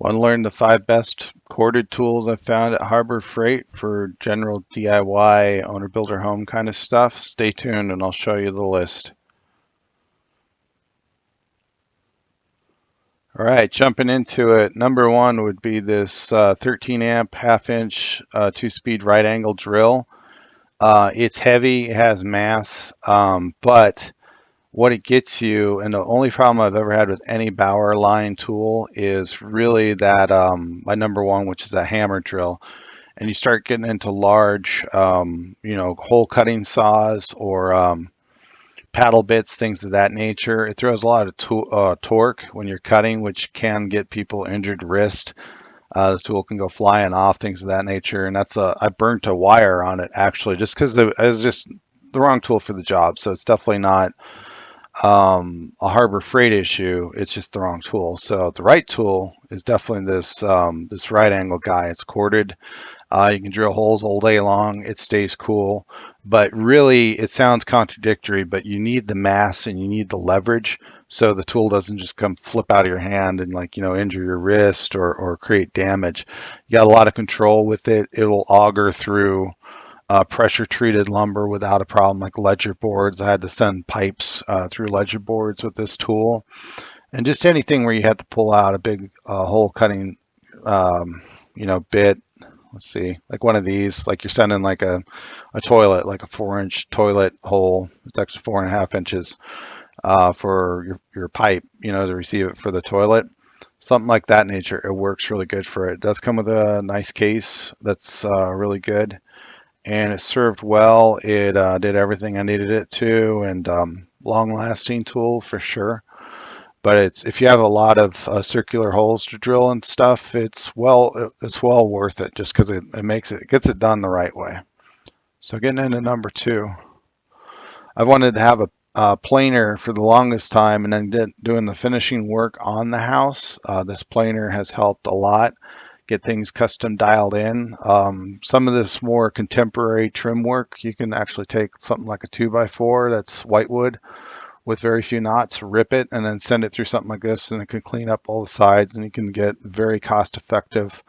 Want to learn the 5 best corded tools I found at Harbor Freight for general DIY owner builder home kind of stuff? Stay tuned and I'll show you the list. All right, jumping into it. Number one would be this 13 amp half inch 2-speed right angle drill. It's heavy, it has mass, but what it gets you, and the only problem I've ever had with any Bauer line tool is really that my number one, which is a hammer drill. And you start getting into large, hole cutting saws or paddle bits, things of that nature. It throws a lot of torque when you're cutting, which can get people injured wrist. The tool can go flying off, things of that nature. And I burnt a wire on it actually, just because it was just the wrong tool for the job. So it's definitely not a Harbor Freight issue. It's just the wrong tool. So the right tool is definitely this right angle guy. It's corded. You can drill holes all day long. It stays cool. But really, it sounds contradictory, but you need the mass and you need the leverage so the tool doesn't just come flip out of your hand and injure your wrist or create damage. You got a lot of control with it. It'll auger through pressure treated lumber without a problem, like ledger boards. I had to send pipes through ledger boards with this tool. And just anything where you had to pull out a big hole cutting, bit. Let's see, like one of these, like you're sending like a toilet, like a 4-inch toilet hole. It's actually 4.5 inches for your pipe, to receive it for the toilet. Something like that nature. It works really good for it. It does come with a nice case that's really good, and it served well. It did everything I needed it to, and long-lasting tool for sure. But if you have a lot of circular holes to drill and stuff, it's well worth it just because it gets it done the right way. So getting into number two, I wanted to have a planer for the longest time, and then doing the finishing work on the house. This planer has helped a lot get things custom dialed in. Some of this more contemporary trim work, you can actually take something like a 2x4 that's whitewood with very few knots, rip it, and then send it through something like this, and it can clean up all the sides, and you can get very cost-effective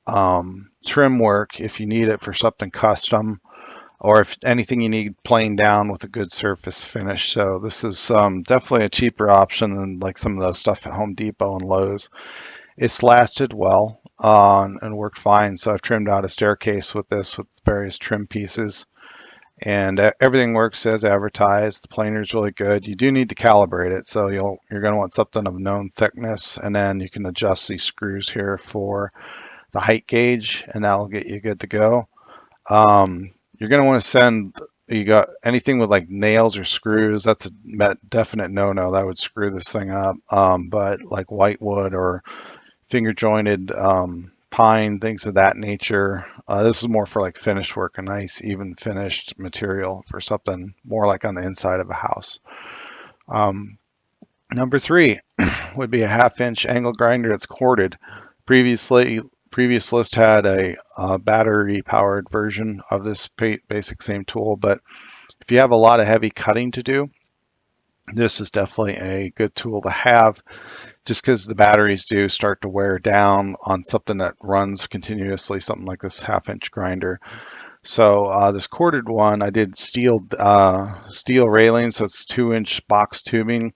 trim work if you need it for something custom, or if anything you need plain down with a good surface finish. So this is definitely a cheaper option than like some of those stuff at Home Depot and Lowe's. It's lasted well and worked fine. So I've trimmed out a staircase with this with various trim pieces, and everything works as advertised. The planer is really good. You do need to calibrate it, so you're going to want something of known thickness, and then you can adjust these screws here for the height gauge, and that will get you good to go. You're going to want to send. You got anything with like nails or screws? That's a definite no-no. That would screw this thing up. But like whitewood or finger jointed pine, things of that nature. This is more for like finished work, a nice even finished material for something more like on the inside of a house. Um, Number three would be a half-inch angle grinder that's corded. Previous list had a battery-powered version of this basic same tool, but if you have a lot of heavy cutting to do, this is definitely a good tool to have, just because the batteries do start to wear down on something that runs continuously, something like this half-inch grinder. So this corded one, I did steel railing, so it's 2-inch box tubing,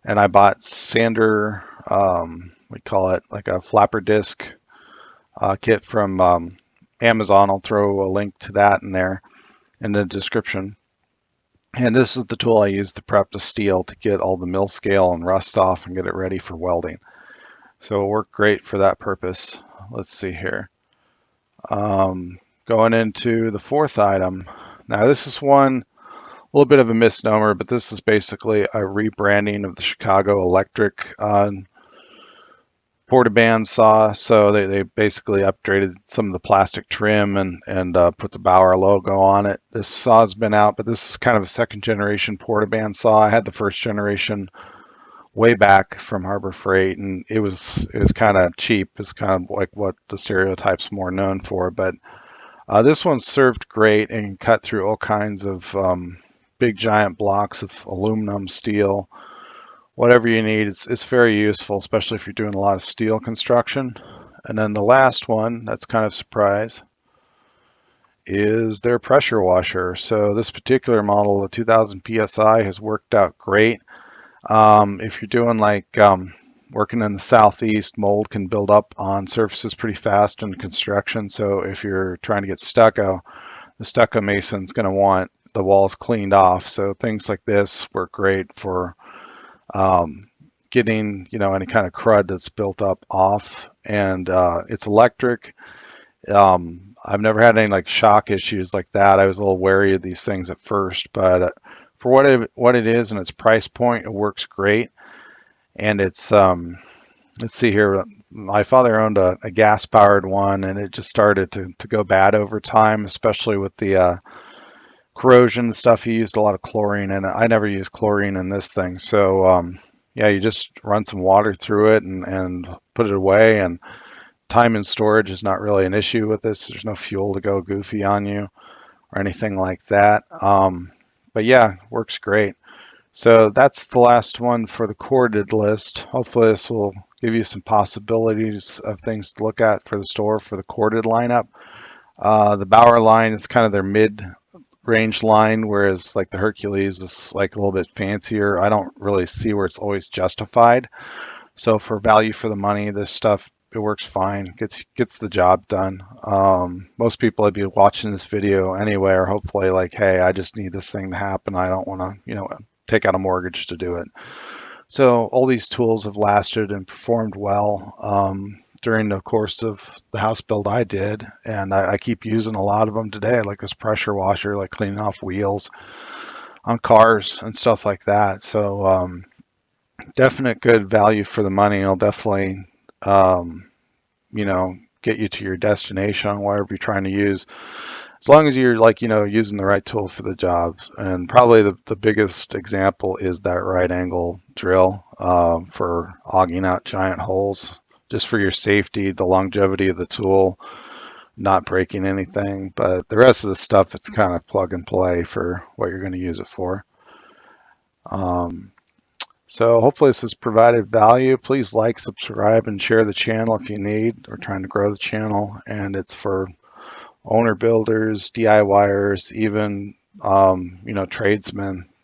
and I bought sander, we call it like a flapper disc kit from Amazon. I'll throw a link to that in there in the description. And this is the tool I use to prep the steel to get all the mill scale and rust off and get it ready for welding. So it worked great for that purpose. Let's see here. Going into the fourth item. Now this is one, a little bit of a misnomer, but this is basically a rebranding of the Chicago Electric portaband saw. So they basically upgraded some of the plastic trim and put the Bauer logo on it. This saw's been out, but this is kind of a second generation portaband saw. I had the first generation way back from Harbor Freight, and it was kind of cheap. It's kind of like what the stereotype's more known for. But this one served great and cut through all kinds of big giant blocks of aluminum, steel, whatever you need. It's very useful, especially if you're doing a lot of steel construction. And then the last one, that's kind of a surprise, is their pressure washer. So this particular model, the 2000 PSI, has worked out great. If you're doing like working in the southeast, mold can build up on surfaces pretty fast in construction. So if you're trying to get stucco, the stucco mason's going to want the walls cleaned off. So things like this work great for um, getting, any kind of crud that's built up off. And it's electric. I've never had any like shock issues like that. I was a little wary of these things at first, but for what it is and its price point, it works great. And it's let's see here. My father owned a gas powered one, and it just started to go bad over time, especially with the corrosion stuff. He used a lot of chlorine, and I never used chlorine in this thing. So yeah, you just run some water through it and put it away. And time in storage is not really an issue with this. There's no fuel to go goofy on you or anything like that. But yeah, works great. So that's the last one for the corded list. Hopefully this will give you some possibilities of things to look at for the store for the corded lineup. The Bauer line is kind of their mid-range line, whereas like the Hercules is like a little bit fancier. I don't really see where it's always justified. So for value for the money, this stuff it works fine, gets the job done. Most people would be watching this video anyway, or hopefully like, hey, I just need this thing to happen. I don't want to, take out a mortgage to do it. So all these tools have lasted and performed well during the course of the house build I did, and I keep using a lot of them today, like this pressure washer, like cleaning off wheels on cars and stuff like that. So definite good value for the money. It'll definitely, um, get you to your destination on whatever you're trying to use. As long as you're like, using the right tool for the job. And probably the biggest example is that right angle drill for auging out giant holes, just for your safety, the longevity of the tool, not breaking anything. But the rest of the stuff, it's kind of plug and play for what you're going to use it for. Um, So hopefully this has provided value. Please like, subscribe, and share the channel if you need. We're trying to grow the channel, and it's for owner builders, DIYers, even tradesmen